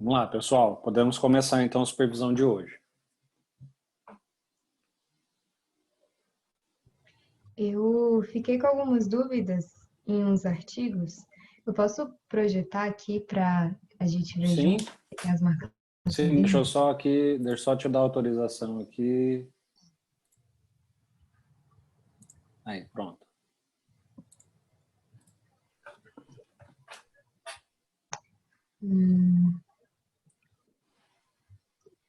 Vamos lá, pessoal. Podemos começar, então, a supervisão de hoje. Eu fiquei com algumas dúvidas em uns artigos. Eu posso projetar aqui para a gente ver Sim, junto as marcações sim. Deixa eu só aqui, deixa eu só te dar autorização aqui. Aí, pronto.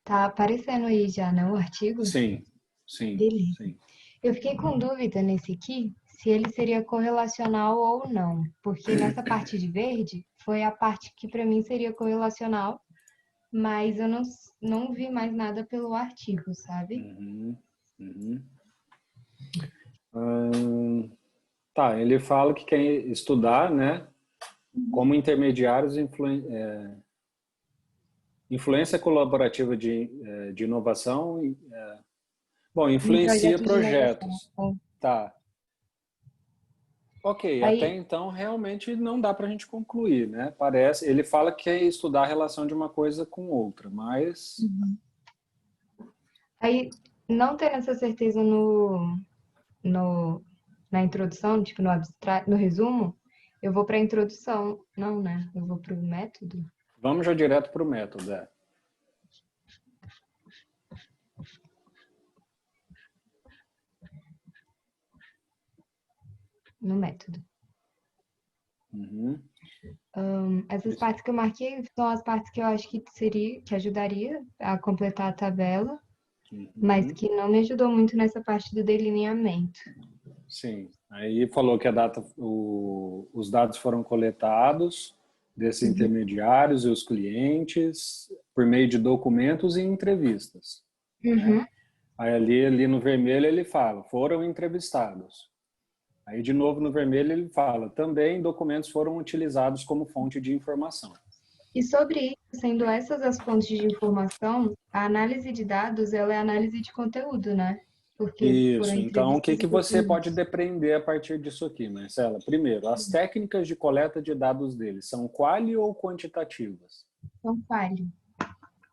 Tá aparecendo aí já, né, o artigo? Sim, sim, Beleza. sim. Eu fiquei com dúvida nesse aqui, se ele seria correlacional ou não, porque nessa parte de verde foi a parte que para mim seria correlacional, mas eu não vi mais nada pelo artigo, sabe? Uhum, uhum. Tá, ele fala que quer estudar, né, como intermediários, influência colaborativa de inovação, bom, Em influencia projetos de inovação. projetos. Tá. Ok, até Aí, então realmente não dá para a gente concluir, né? Parece, ele fala que quer estudar a relação de uma coisa com outra, mas Aí, não tendo essa certeza no, na introdução, tipo no abstrato, no resumo, eu vou para a introdução. Não, né? Eu vou para o método. vamos já direto para o método. É. No método. Uhum. Essas partes que eu marquei são as partes que eu acho que seria, que ajudaria a completar a tabela, mas Uhum. que não me ajudou muito nessa parte do delineamento. Sim. Aí falou que os dados foram coletados desses Uhum. intermediários e os clientes por meio de documentos e entrevistas, né? Uhum. Aí ali no vermelho ele fala, foram entrevistados. Aí de novo no vermelho ele fala, também documentos foram utilizados como fonte de informação. E sobre isso, sendo essas as fontes de informação, a análise de dados, ela é análise de conteúdo, né? Porque foram Isso. Então, o que entrevistas e que você pode documentos. depreender a partir disso aqui, Marcela? Primeiro, as técnicas de coleta de dados deles são quali ou quantitativas? Então, fale.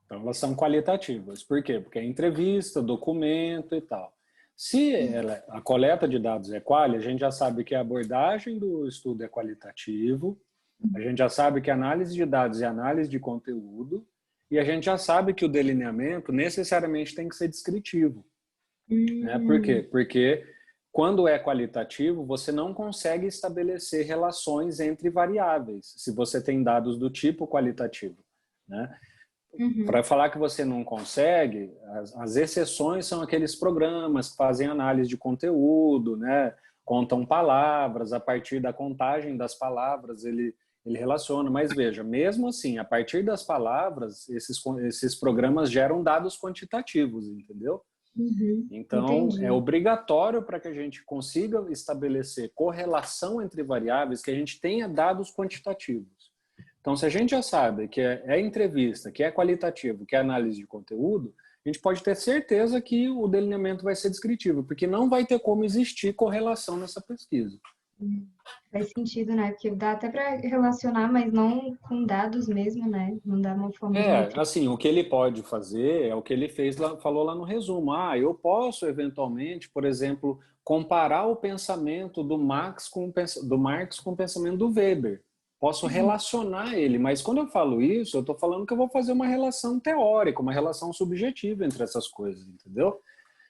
Então, elas são qualitativas. Por quê? Porque é entrevista, documento e tal. Se a coleta de dados é quali, a gente já sabe que a abordagem do estudo é qualitativo, a gente já sabe que a análise de dados é análise de conteúdo, e a gente já sabe que o delineamento necessariamente tem que ser descritivo. Né? Por quê? Hum, Porque quando é qualitativo, você não consegue estabelecer relações entre variáveis, se você tem dados do tipo qualitativo. Né? uhum. Para falar que você não consegue, as exceções são aqueles programas que fazem análise de conteúdo, né? Contam palavras, a partir da contagem das palavras ele relaciona. Mas veja, mesmo assim, a partir das palavras, esses programas geram dados quantitativos, entendeu? Uhum, Então, é entendi. obrigatório para que a gente consiga estabelecer correlação entre variáveis que a gente tenha dados quantitativos. Então, se a gente já sabe que é entrevista, que é qualitativo, que é análise de conteúdo, a gente pode ter certeza que o delineamento vai ser descritivo, porque não vai ter como existir correlação nessa pesquisa. Faz sentido, né? Porque dá até para relacionar, mas não com dados mesmo, né? Não dá uma forma de É, metrificar. assim, o que ele pode fazer é o que ele fez lá, falou lá no resumo. Ah, eu posso eventualmente, por exemplo, comparar o pensamento do Marx com o pensamento do Weber. Posso relacionar ele, mas quando eu falo isso, eu estou falando que eu vou fazer uma relação teórica, uma relação subjetiva entre essas coisas, entendeu?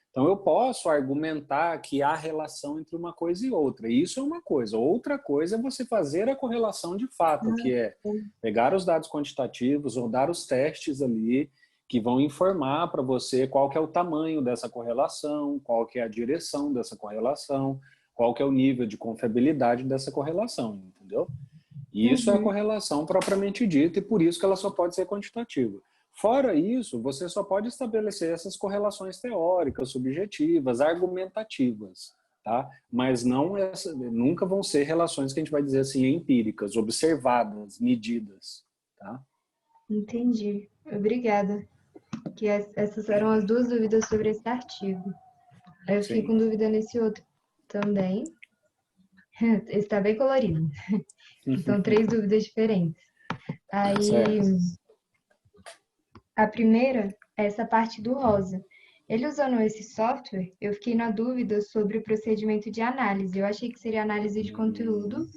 Então, eu posso argumentar que há relação entre uma coisa e outra. E isso é uma coisa. Outra coisa é você fazer a correlação de fato, que é pegar os dados quantitativos, rodar os testes ali, que vão informar para você qual que é o tamanho dessa correlação, qual que é a direção dessa correlação, qual que é o nível de confiabilidade dessa correlação, entendeu? E isso é a Uhum, correlação propriamente dita e por isso que ela só pode ser quantitativa. Fora isso, você só pode estabelecer essas correlações teóricas, subjetivas, argumentativas, tá? Mas não nunca vão ser relações que a gente vai dizer assim empíricas, observadas, medidas, tá? entendi. Obrigada. Que essas eram as duas dúvidas sobre esse artigo. Aí eu fiquei Sim. com dúvida nesse outro também. Esse está bem colorido, que são três dúvidas diferentes. Aí, Certo. A primeira é essa parte do rosa. Ele usando esse software, eu fiquei na dúvida sobre o procedimento de análise. Eu achei que seria análise de conteúdo, Uhum.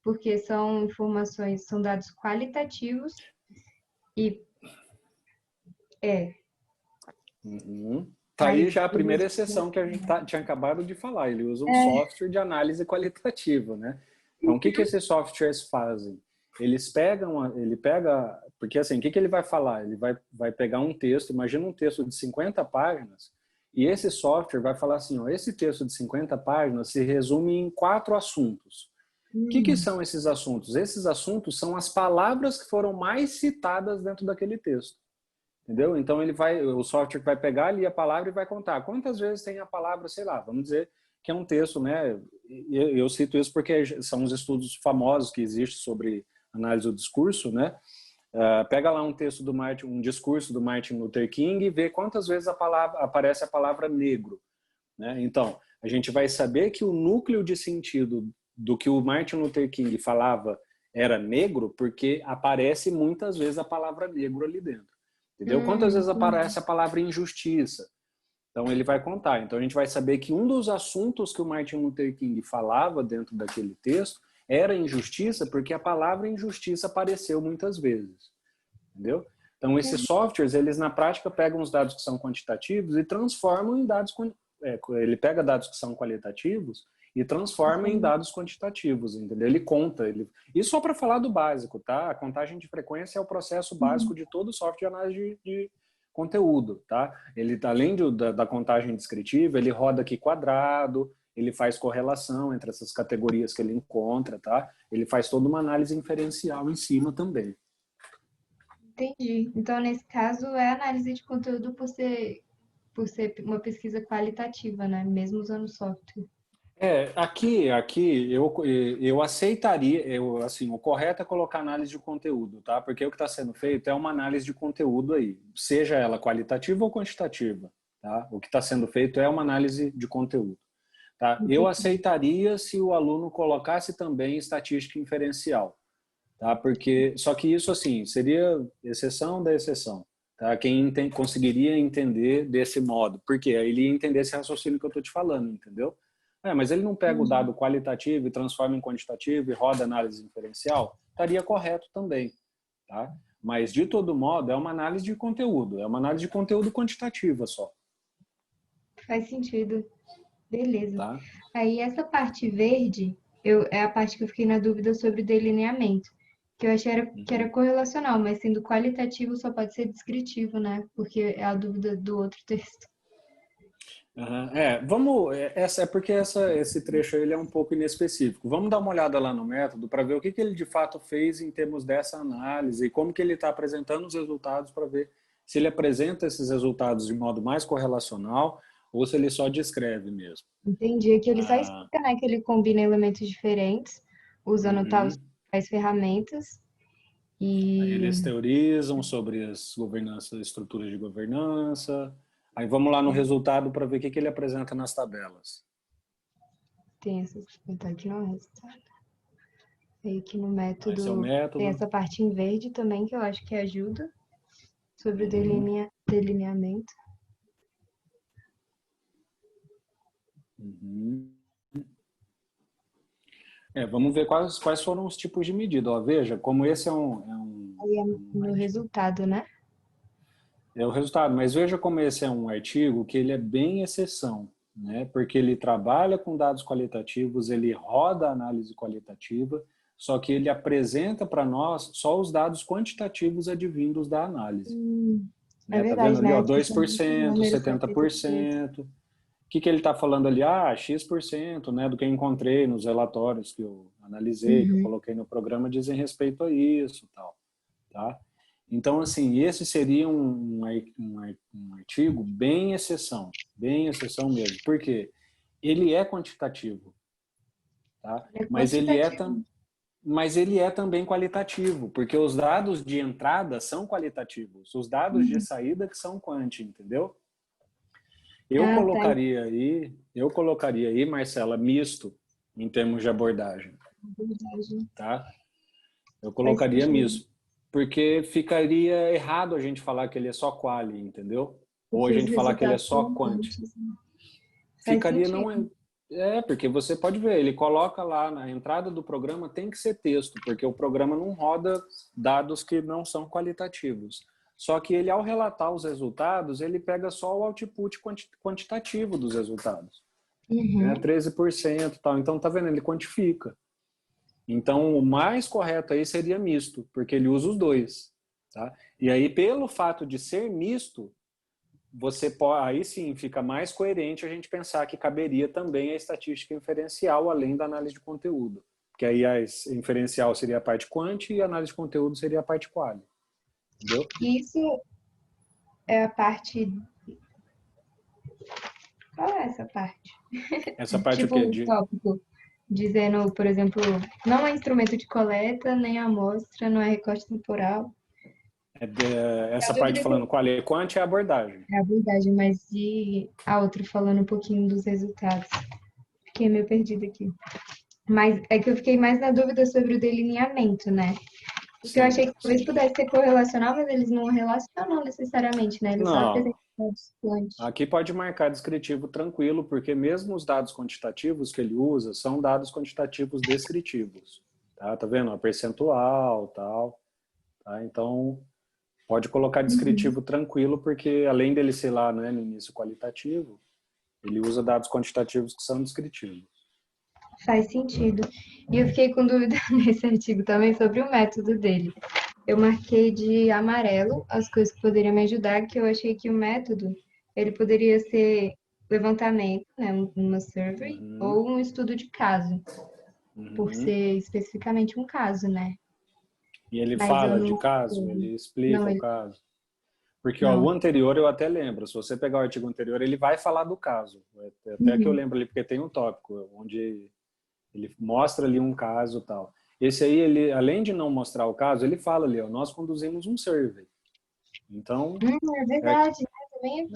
porque são informações, são dados qualitativos e é. Uhum. Tá aí Aí já a ele primeira usa. exceção que a gente tinha acabado de falar. Ele usa um É. software de análise qualitativa, né? Então, o que que esses softwares fazem? Ele pega, porque assim, o que que ele vai falar? Ele vai pegar um texto, imagina um texto de 50 páginas, e esse software vai falar assim, ó, esse texto de 50 páginas se resume em 4 assuntos. O que que são esses assuntos? Esses assuntos são as palavras que foram mais citadas dentro daquele texto. Entendeu? Então o software vai pegar ali a palavra e vai contar quantas vezes tem a palavra, sei lá, vamos dizer que é um texto, né? Eu cito isso porque são os estudos famosos que existem sobre análise do discurso, né? Pega lá um texto do Martin, um discurso do Martin Luther King e vê quantas vezes aparece a palavra negro, né? Então, a gente vai saber que o núcleo de sentido do que o Martin Luther King falava era negro porque aparece muitas vezes a palavra negro ali dentro. Entendeu? Quantas vezes Entendi. aparece a palavra injustiça? Então ele vai contar. Então a gente vai saber que um dos assuntos que o Martin Luther King falava dentro daquele texto era injustiça, porque a palavra injustiça apareceu muitas vezes. Entendeu? Então esses softwares, eles na prática pegam os dados que são quantitativos e transformam em dados, ele pega dados que são qualitativos e transforma em dados quantitativos, entendeu? Ele conta, e só para falar do básico, tá? A contagem de frequência é o processo básico de todo software de análise de conteúdo, tá? Ele, além da contagem descritiva, ele roda aqui quadrado, ele faz correlação entre essas categorias que ele encontra, tá? Ele faz toda uma análise inferencial em cima também. Entendi. Então, nesse caso, é análise de conteúdo por ser uma pesquisa qualitativa, né? Mesmo usando software. Aqui eu aceitaria, assim, o correto é colocar análise de conteúdo, tá? Porque o que está sendo feito é uma análise de conteúdo aí, seja ela qualitativa ou quantitativa, tá? O que está sendo feito é uma análise de conteúdo, tá? Eu Entendi. aceitaria se o aluno colocasse também estatística inferencial, tá? Porque só que isso assim seria exceção da exceção, tá? Quem conseguiria entender desse modo, porque aí ele ia entender esse raciocínio que eu estou te falando, entendeu? Mas ele não pega o Entendi. dado qualitativo e transforma em quantitativo e roda análise inferencial, estaria correto também, tá? Mas de todo modo é uma análise de conteúdo, é uma análise de conteúdo quantitativa só, Faz sentido. Beleza. tá? Aí, essa parte verde, é a parte que eu fiquei na dúvida sobre delineamento. Que eu achei que era Uhum. correlacional, mas sendo qualitativo só pode ser descritivo, né? Porque é a dúvida do outro texto. Aham. Essa é porque esse trecho aí ele é um pouco inespecífico. Vamos dar uma olhada lá no método para ver o que ele de fato fez em termos dessa análise e como que ele está apresentando os resultados para ver se ele apresenta esses resultados de modo mais correlacional ou se ele só descreve mesmo. Entendi. Aqui ele só Ah, explica, né, que ele combina elementos diferentes, usando uhum. tais ferramentas. Aí E eles teorizam sobre as estruturas de governança. Aí vamos lá no resultado para ver o que ele apresenta nas tabelas. tem essa aqui não é resultado. E aqui no Esse é o método tem método. essa parte em verde também, que eu acho que ajuda sobre o Uhum. delineamento. Uhum. Vamos ver quais foram os tipos de medida. Ó, veja, como esse Aí é no resultado, né? é o resultado, mas veja como esse é um artigo que ele é bem exceção, né? Porque ele trabalha com dados qualitativos, ele roda a análise qualitativa, só que ele apresenta para nós só os dados quantitativos advindos da análise. É Né? Tá vendo verdade, ali, né? ó, Aqui são dois por muitos cento, números, setenta por 70%. cento. O que ele está falando ali? Ah, X%, né, do que eu encontrei nos relatórios que eu analisei, que eu Uhum. coloquei no programa, dizem respeito a isso, tal, tá? Então, assim, esse seria um artigo bem exceção mesmo. Por quê? Ele é quantitativo, tá? É Mas ele é, quantitativo. mas ele é também qualitativo, porque os dados de entrada são qualitativos, os dados de saída que são quant, entendeu? Ah, tá. Eu colocaria aí, Marcela, misto em termos de abordagem, Verdade. tá? Eu Faz colocaria sentido. misto. Porque ficaria errado a gente falar que ele é só quali, entendeu? Ou a Porque os gente falar que ele é resultados só são quant. quantos, né? Faz Ficaria sentido. não porque você pode ver, ele coloca lá na entrada do programa tem que ser texto, porque o programa não roda dados que não são qualitativos. Só que ele, ao relatar os resultados, ele pega só o output quantitativo dos resultados, né? Uhum. 13% e tal. Então, tá vendo? Ele quantifica. Então, o mais correto aí seria misto, porque ele usa os dois, tá? E aí, pelo fato de ser misto, você pode, aí sim fica mais coerente a gente pensar que caberia também a estatística inferencial além da análise de conteúdo, que aí a inferencial seria a parte quant e a análise de conteúdo seria a parte quali, entendeu? Isso é a parte. Qual é essa parte? Essa parte o Tipo quê? o tópico, dizendo, por exemplo, não é instrumento de coleta, nem amostra, não é recorte temporal. A Essa parte dúvida que falando qual é quant é a abordagem. é a abordagem, mas a outra falando um pouquinho dos resultados. Fiquei meio perdida aqui. Mas é que eu fiquei mais na dúvida sobre o delineamento, né? Porque eu Sim, achei que talvez sim. pudesse ser correlacional, mas eles não relacionam necessariamente, né? Eles só Não, apresentam dados quant. aqui pode marcar descritivo tranquilo, porque mesmo os dados quantitativos que ele usa são dados quantitativos descritivos, tá? Tá vendo? A percentual, tal, tá? Então, pode colocar Uhum. descritivo tranquilo, porque além dele ser lá, né, no início qualitativo, ele usa dados quantitativos que são descritivos. Faz sentido. E eu fiquei com dúvida nesse artigo também sobre o método dele. Eu marquei de amarelo as coisas que poderiam me ajudar, que eu achei que o método ele poderia ser levantamento, né, uma survey, Uhum, ou um estudo de caso, por uhum. ser especificamente um caso, né? E ele Mas eu fala de não. caso, ele Não, explica o ele. caso. Porque ó, o Não. anterior eu até lembro, se você pegar o artigo anterior, ele vai falar do caso. Até que eu Uhum. lembro ali, porque tem um tópico onde ele mostra ali um caso e tal. Esse aí, ele, além de não mostrar o caso, ele fala ali, ó, nós conduzimos um survey. Então, É é, verdade, né? Também aqui.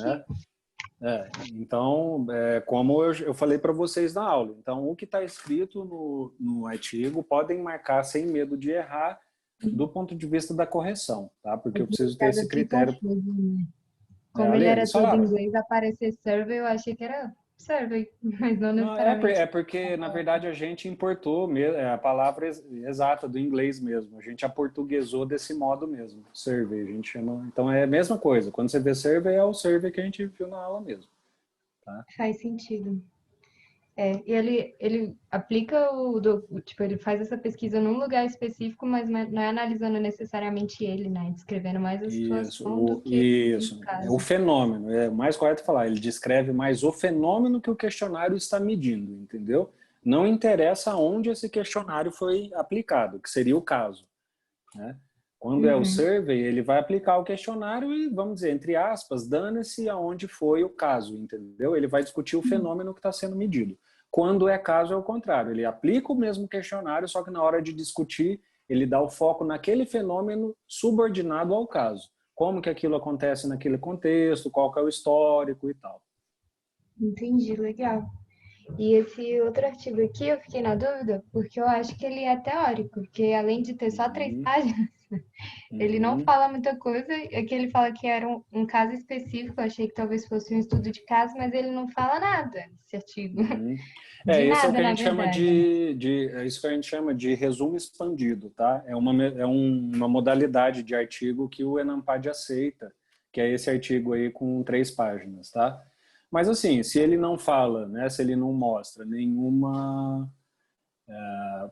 né? Então, como eu falei para vocês na aula, então o que está escrito no artigo podem marcar sem medo de errar do ponto de vista da correção, tá? Porque eu Às vezes preciso ter cada esse que critério. confuso, né? Como ele Ali, era eles todo em falaram. inglês, aparecer survey, eu achei que era survey, mas não Não, necessariamente. porque, na verdade, a gente importou a palavra exata do inglês mesmo. A gente aportuguesou desse modo mesmo. Survey, a gente chama. Então é a mesma coisa. Quando você vê survey, é o survey que a gente viu na aula mesmo. Tá? Faz sentido. É, e ele aplica tipo, ele faz essa pesquisa num lugar específico, mas não é analisando necessariamente ele, né? Descrevendo mais a Isso, situação do que o isso. É o caso. fenômeno. É mais correto falar. Ele descreve mais o fenômeno que o questionário está medindo, entendeu? Não interessa onde esse questionário foi aplicado, que seria o caso, né? Quando é o Uhum. survey, ele vai aplicar o questionário e, vamos dizer, entre aspas, dane-se aonde foi o caso, entendeu? Ele vai discutir o fenômeno que está sendo medido. Quando é caso, é o contrário. Ele aplica o mesmo questionário, só que na hora de discutir, ele dá o foco naquele fenômeno subordinado ao caso. Como que aquilo acontece naquele contexto, qual que é o histórico e tal. Entendi, legal. E esse outro artigo aqui eu fiquei na dúvida, porque eu acho que ele é teórico, porque além de ter só 3 Uhum, páginas, ele não uhum. fala muita coisa. Aqui ele fala que era um caso específico, eu achei que talvez fosse um estudo de caso, mas ele não fala nada nesse artigo. Uhum. De Esse é o que nada, a na gente chama verdade. é isso que a gente chama de resumo expandido, tá? Uma modalidade de artigo que o Enampad aceita, que é esse artigo aí com 3 páginas, tá? Mas assim, se ele não fala, né, se ele não mostra nenhuma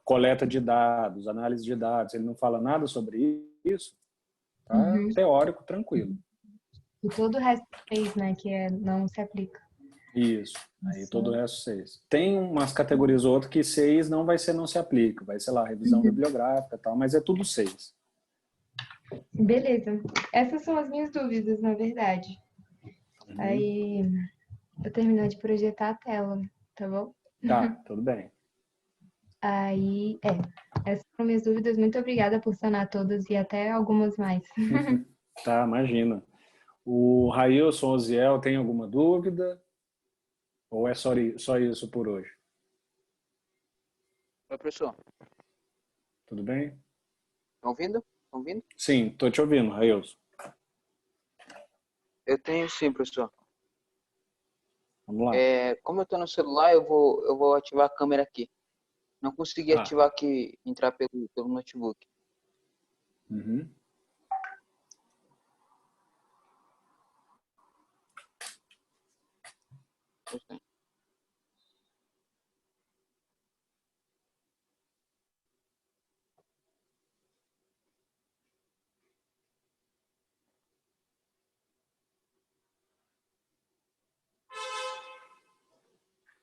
coleta de dados, análise de dados, ele não fala nada sobre isso, tá? Uhum. Teórico, tranquilo. E todo o resto fez, né? Que não se aplica. Isso. Aí todo o Só. resto 6. Tem umas categorias ou outras que 6 não vai ser, não se aplica. Vai ser lá, revisão bibliográfica e tal, mas é tudo 6. Beleza. Essas são as minhas dúvidas, na verdade. Uhum. Aí eu terminar de projetar a tela, tá bom? Tá, tudo bem. Aí, essas são minhas dúvidas. Muito obrigada por sanar todas e até algumas mais. Tá, imagina. O Railson Oziel tem alguma dúvida? Ou é só isso por hoje? Oi, professor. Tudo bem? Tá ouvindo? Estão ouvindo? Sim, estou te ouvindo, Railson. Eu tenho sim, professor. Vamos lá. Como eu estou no celular, eu vou ativar a câmera aqui. Não consegui Ah. ativar aqui, entrar pelo notebook. Uhum.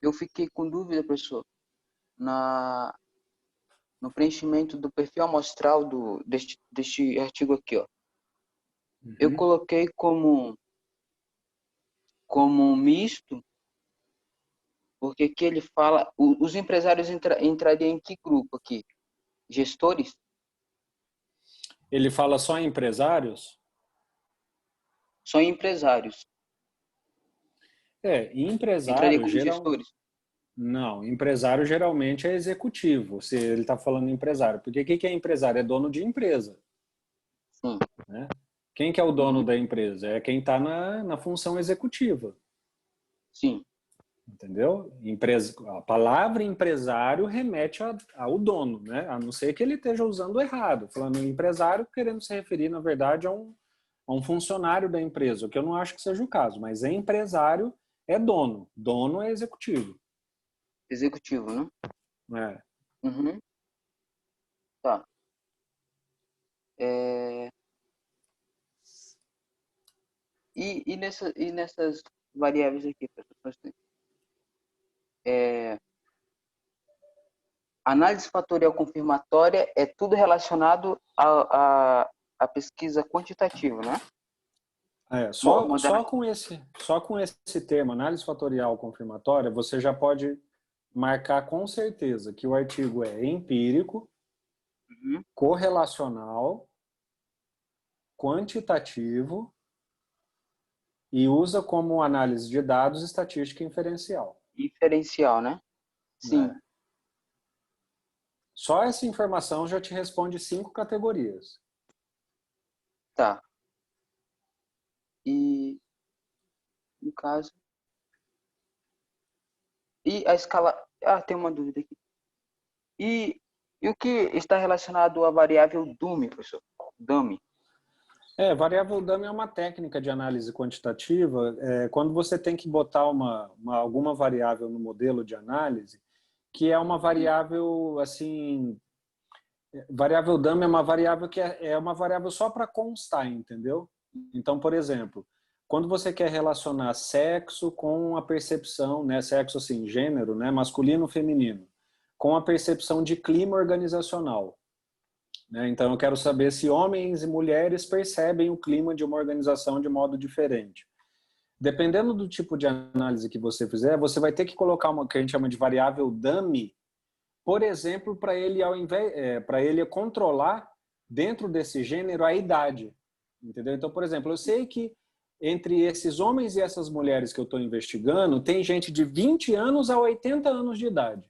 Eu fiquei com dúvida, professor, no preenchimento do perfil amostral deste artigo aqui, ó. Eu Uhum. coloquei como misto, porque aqui ele fala, os empresários entrariam em que grupo aqui? Gestores? Ele fala só em empresários? Só empresários. Entraria Empresário como geral. gestores? Não, empresário geralmente é executivo, se ele está falando empresário. Porque o que é empresário? É dono de empresa. Sim. Né? Quem que é o dono Uhum. da empresa? É quem está na função executiva. Sim. Entendeu? A palavra empresário remete ao dono, né? A não ser que ele esteja usando errado. Falando empresário, querendo se referir, na verdade, a um funcionário da empresa, o que eu não acho que seja o caso. Mas empresário é dono. Dono é executivo. Executivo, né? É. Uhum. Tá. E nessas variáveis aqui, professor? Análise fatorial confirmatória é tudo relacionado à pesquisa quantitativa, né? Só com esse termo, análise fatorial confirmatória, você já pode marcar com certeza que o artigo é empírico, Uhum. correlacional, quantitativo e usa como análise de dados estatística inferencial. Inferencial, né? Sim. É. Só essa informação já te responde 5 categorias. Tá. E, no caso... E a escala... Ah, tem uma dúvida aqui. E o que está relacionado à variável dummy, professor? Dummy. Variável dummy é uma técnica de análise quantitativa. Quando você tem que botar alguma variável no modelo de análise, que é uma variável, assim... Variável dummy é uma variável que é uma variável só para constar, entendeu? Então, por exemplo, quando você quer relacionar sexo com a percepção, né, sexo assim, gênero, né, masculino, feminino, com a percepção de clima organizacional. Né? Então, eu quero saber se homens e mulheres percebem o clima de uma organização de modo diferente. Dependendo do tipo de análise que você fizer, você vai ter que colocar uma que a gente chama de variável dummy, por exemplo, para ele controlar dentro desse gênero a idade, entendeu? Então, por exemplo, eu sei que entre esses homens e essas mulheres que eu estou investigando, tem gente de 20 anos a 80 anos de idade.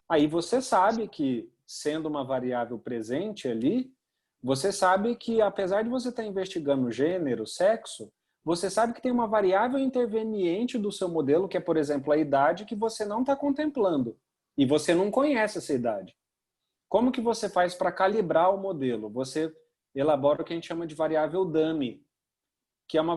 Aí você sabe que, sendo uma variável presente ali, você sabe que, apesar de você estar investigando gênero, sexo, você sabe que tem uma variável interveniente do seu modelo, que é, por exemplo, a idade, que você não está contemplando. E você não conhece essa idade. Como que você faz para calibrar o modelo? Você elabora o que a gente chama de variável dummy, que é uma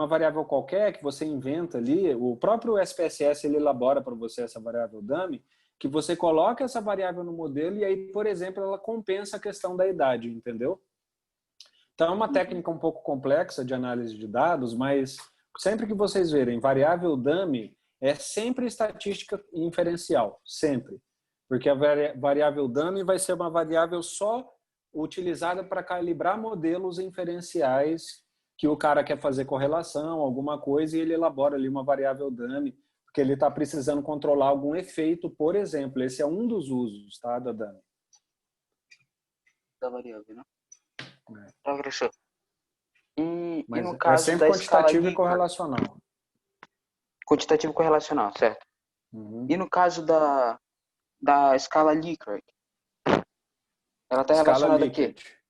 variável qualquer que você inventa ali. O próprio SPSS ele elabora para você essa variável dummy, que você coloca essa variável no modelo e aí, por exemplo, ela compensa a questão da idade, entendeu? Então é uma técnica um pouco complexa de análise de dados, mas sempre que vocês verem variável dummy, é sempre estatística inferencial, sempre. Porque a variável dummy vai ser uma variável só utilizada para calibrar modelos inferenciais que o cara quer fazer correlação, alguma coisa, e ele elabora ali uma variável dummy, porque ele está precisando controlar algum efeito, por exemplo. Esse é um dos usos, tá, da dummy. Da variável, né? É. Tá, professor. E Mas no é caso sempre da escala quantitativo e Likert, correlacional. quantitativo correlacional, certo? Uhum. E no caso da escala Likert, ela está Escala relacionada a quê? Likert.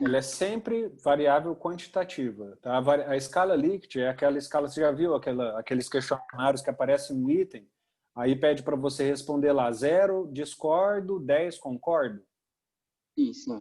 ela é sempre variável quantitativa. Tá? A escala Likert é aquela escala, você já viu aqueles questionários que aparecem um item, aí pede para você responder lá 0, discordo, 10, concordo. Sim, sim.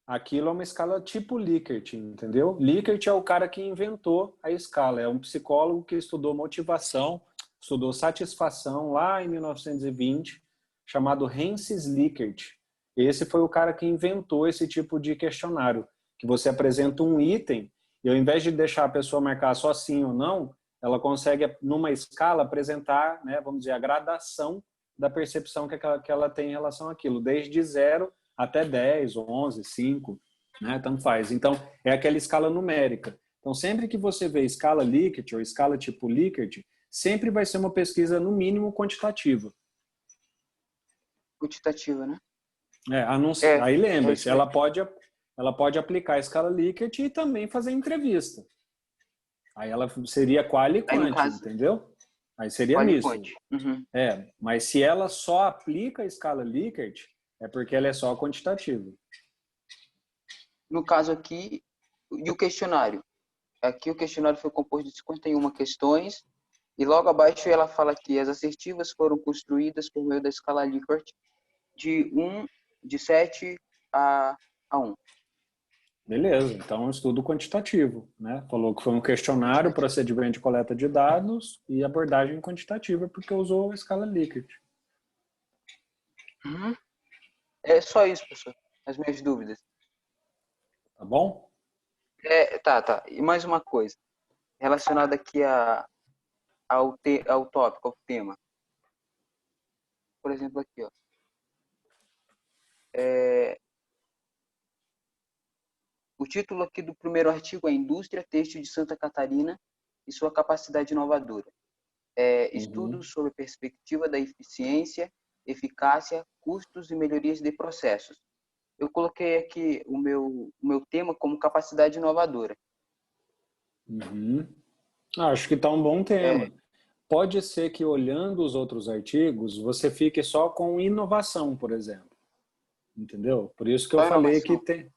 Aquilo é uma escala tipo Likert, entendeu? Likert é o cara que inventou a escala, é um psicólogo que estudou motivação, estudou satisfação lá em 1920, chamado Francis Likert. Esse foi o cara que inventou esse tipo de questionário, que você apresenta um item e ao invés de deixar a pessoa marcar só sim ou não, ela consegue, numa escala, apresentar, né, vamos dizer, a gradação da percepção que ela tem em relação àquilo, desde 0 até 10, 11, 5, né? Tanto faz. Então, é aquela escala numérica. Então, sempre que você vê escala Likert ou escala tipo Likert, sempre vai ser uma pesquisa, no mínimo, quantitativa. Quantitativa, né? Aí lembre-se, Isso aí. ela pode aplicar a escala Likert e também fazer entrevista. Aí ela seria quali e Aí, no quant, caso, entendeu? Aí seria qual e misto. quant. Uhum. Mas se ela só aplica a escala Likert, é porque ela é só quantitativa. No caso aqui, e o questionário? Aqui o questionário foi composto de 51 questões e logo abaixo ela fala que as assertivas foram construídas por meio da escala Likert de 7 a 1. Beleza, então é um estudo quantitativo, né? Falou que foi um questionário, Quantitativo. procedimento de coleta de dados e abordagem quantitativa, porque usou a escala Likert. Uhum. É só isso, professor. As minhas dúvidas. Tá bom? Tá. E mais uma coisa, relacionada aqui ao tópico, ao tema. Por exemplo, aqui, ó. O título aqui do primeiro artigo é Indústria Têxtil de Santa Catarina e sua capacidade inovadora. Estudos sobre a perspectiva da eficiência, eficácia, custos e melhorias de processos. Eu coloquei aqui o meu tema como capacidade inovadora. Uhum. Acho que está um bom É, tema. Pode ser que olhando os outros artigos, você fique só com inovação, por exemplo. Entendeu? Por isso que eu só falei que inovação. tem.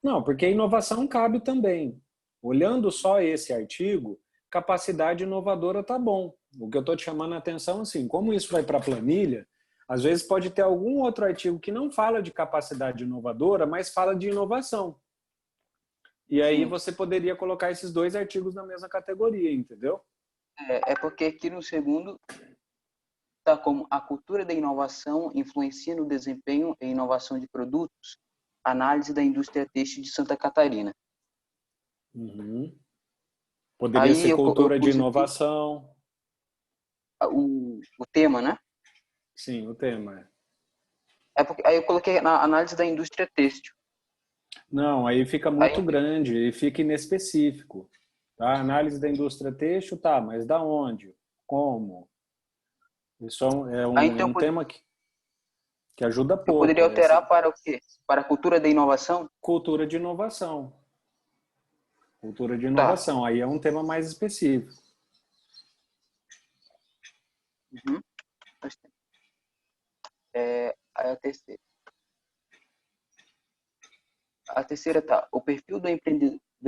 Não, porque inovação cabe também. Olhando só esse artigo, capacidade inovadora tá bom. O que eu estou te chamando a atenção, assim, como isso vai para a planilha, às vezes pode ter algum outro artigo que não fala de capacidade inovadora, mas fala de inovação. E aí Sim. você poderia colocar esses dois artigos na mesma categoria, entendeu? É porque aqui no segundo está como a cultura da inovação influencia no desempenho e inovação de produtos, análise da indústria têxtil de Santa Catarina. Uhum. Poderia Aí ser eu cultura de pus aqui inovação. o tema, né? Sim, o tema é. Aí eu coloquei na análise da indústria têxtil. Não, aí fica muito Aí, grande e fica inespecífico. Tá? Análise da indústria têxtil, tá, mas da onde? Como? Isso aí é então um tema que ajuda eu poderia pouco. alterar para o quê? Para a cultura da inovação? Cultura de inovação. Cultura de Tá. inovação. Aí é um tema mais específico. Uhum. Aí a terceira. A terceira tá. O perfil do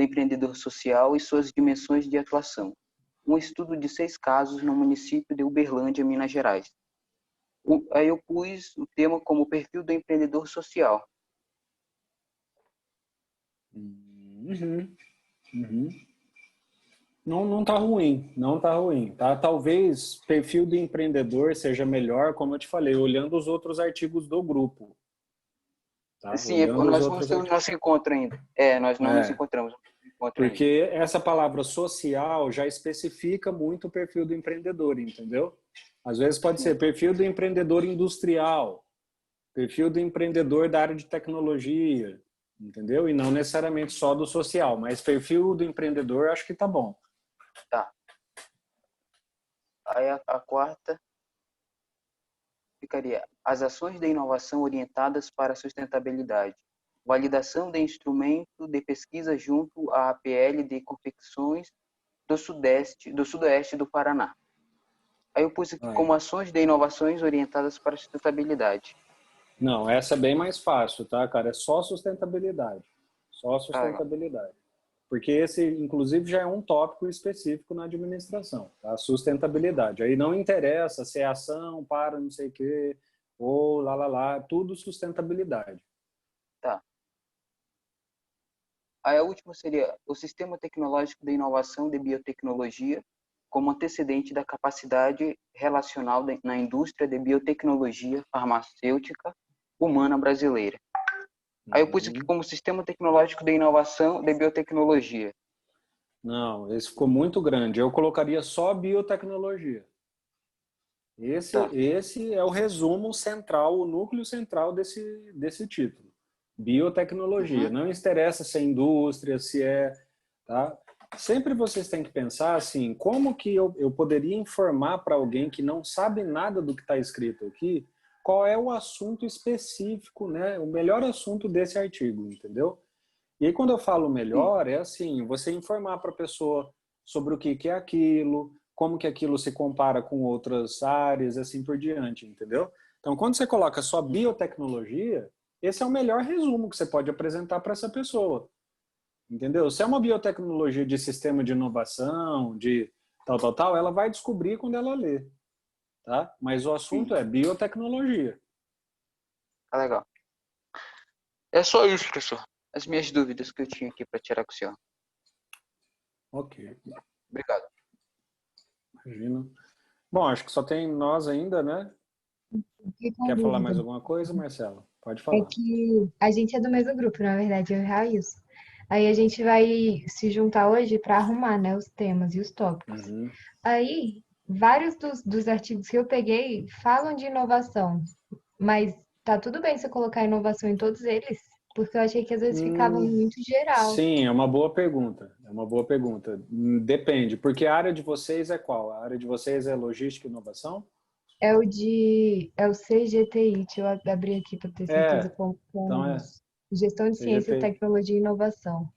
empreendedor social e suas dimensões de atuação. Um estudo de 6 casos no município de Uberlândia, Minas Gerais. Aí eu pus o tema como perfil do empreendedor social. Uhum, uhum. Não, não tá ruim, não tá ruim, tá? Talvez perfil do empreendedor seja melhor, como eu te falei, olhando os outros artigos do grupo, tá? Sim, Olhando os nós vamos outros ter o artigos. nosso encontro ainda. Nós não nos É, encontramos no encontro ainda. porque essa palavra social já especifica muito o perfil do empreendedor, entendeu? Às vezes pode ser Sim. perfil do empreendedor industrial, perfil do empreendedor da área de tecnologia, entendeu? E não necessariamente só do social, mas perfil do empreendedor acho que tá bom. Tá. Aí a quarta ficaria as ações de inovação orientadas para a sustentabilidade. Validação de instrumento de pesquisa junto à APL de confecções do Sudoeste do Paraná. Aí eu pus aqui como Aí. ações de inovações orientadas para a sustentabilidade. Não, essa é bem mais fácil, tá, cara? É só sustentabilidade. Só a sustentabilidade. Porque esse, inclusive, já é um tópico específico na administração, tá? Sustentabilidade. Aí não interessa se é ação para não sei o quê, ou lá, tudo sustentabilidade. Tá. Aí a última seria o sistema tecnológico de inovação de biotecnologia como antecedente da capacidade relacional na indústria de biotecnologia farmacêutica humana brasileira. Aí eu pus aqui como sistema tecnológico de inovação de biotecnologia. Não, esse ficou muito grande. Eu colocaria só biotecnologia. Esse é o resumo central, o núcleo central desse título. Biotecnologia. Não interessa se é indústria, se é... Tá? Sempre vocês têm que pensar assim, como que eu poderia informar para alguém que não sabe nada do que está escrito aqui, qual é o assunto específico, né? O melhor assunto desse artigo, entendeu? E aí quando eu falo melhor, é assim, você informar para a pessoa sobre o que é aquilo, como que aquilo se compara com outras áreas, assim por diante, entendeu? Então, quando você coloca só biotecnologia, esse é o melhor resumo que você pode apresentar para essa pessoa. Entendeu? Se é uma biotecnologia de sistema de inovação, de tal, ela vai descobrir quando ela lê, tá? Mas o assunto é biotecnologia. Tá legal. É só isso, professor. As minhas dúvidas que eu tinha aqui para tirar com o senhor. Ok. Obrigado. Imagina. Bom, acho que só tem nós ainda, né? Quer falar mais alguma coisa, Marcela? Pode É falar. que a gente é do mesmo grupo, na verdade, eu e o Raíssa. Aí a gente vai se juntar hoje para arrumar, né, os temas e os tópicos. Aí, vários dos artigos que eu peguei falam de inovação, mas tá tudo bem se eu colocar inovação em todos eles, porque eu achei que às vezes ficava muito geral. Sim, é uma boa pergunta. É uma boa pergunta. Depende, porque a área de vocês é qual? A área de vocês é logística e inovação? É o CGTI, deixa eu abrir aqui para ter certeza Então com é Gestão de Ciência, CGT. Tecnologia e Inovação.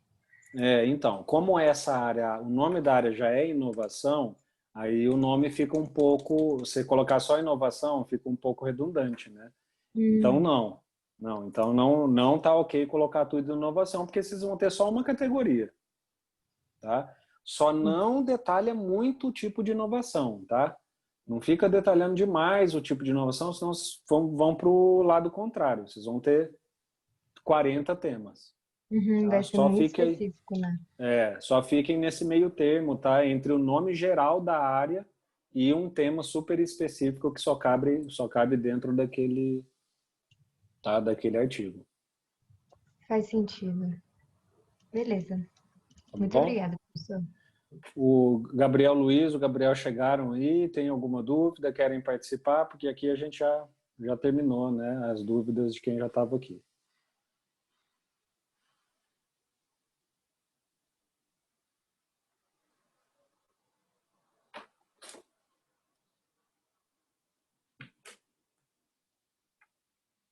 Então, como essa área, o nome da área já é inovação, aí o nome fica um pouco, você colocar só inovação, fica um pouco redundante, né? Então então não tá ok colocar tudo em inovação, porque vocês vão ter só uma categoria, tá? Só não detalha muito o tipo de inovação, tá? Não fica detalhando demais o tipo de inovação, senão vocês vão para o lado contrário, vocês vão ter 40 temas. Tá? Vai ser muito específico, né? Só fiquem nesse meio termo, tá? Entre o nome geral da área e um tema super específico que só cabe dentro daquele, tá? Daquele artigo. Faz sentido. Beleza. Tá Muito bom? obrigada, professor. O Gabriel Luiz, o Gabriel chegaram aí, tem alguma dúvida, querem participar? Porque aqui a gente já terminou, né? As dúvidas de quem já estava aqui.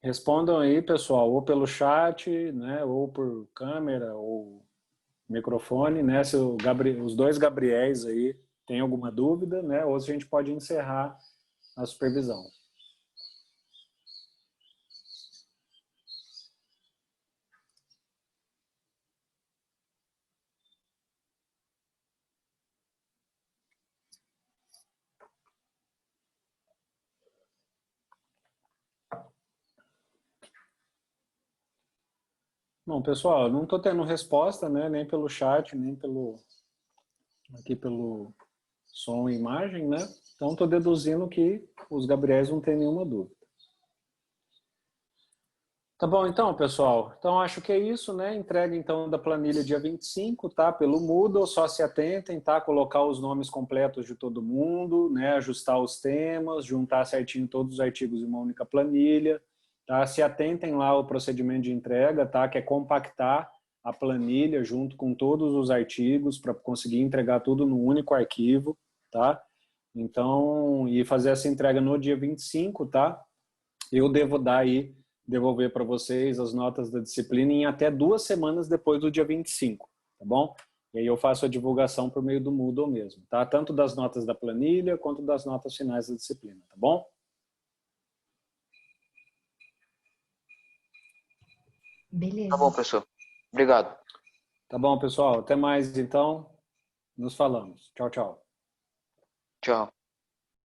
Respondam aí, pessoal, ou pelo chat, né, ou por câmera, ou microfone, né? Se os dois Gabriéis aí têm alguma dúvida, né? Ou se a gente pode encerrar a supervisão. Bom, pessoal, eu não estou tendo resposta, né? Nem pelo chat, nem aqui pelo som e imagem, né? Então, estou deduzindo que os Gabriéis não têm nenhuma dúvida. Tá bom, então, pessoal. Então, acho que é isso, né? Entrega, então, da planilha dia 25, tá? Pelo Moodle, só se atentem, tá? Colocar os nomes completos de todo mundo, né? Ajustar os temas, juntar certinho todos os artigos em uma única planilha, tá? Se atentem lá ao procedimento de entrega, tá? Que é compactar a planilha junto com todos os artigos para conseguir entregar tudo num único arquivo, tá? Então, e fazer essa entrega no dia 25, tá? Eu devo devolver para vocês as notas da disciplina em até 2 semanas depois do dia 25, tá bom? E aí eu faço a divulgação por meio do Moodle mesmo, tá? Tanto das notas da planilha quanto das notas finais da disciplina, tá bom? Beleza. Tá bom, professor. Obrigado. Tá bom, pessoal. Até mais, então. Nos falamos. Tchau, tchau. Tchau.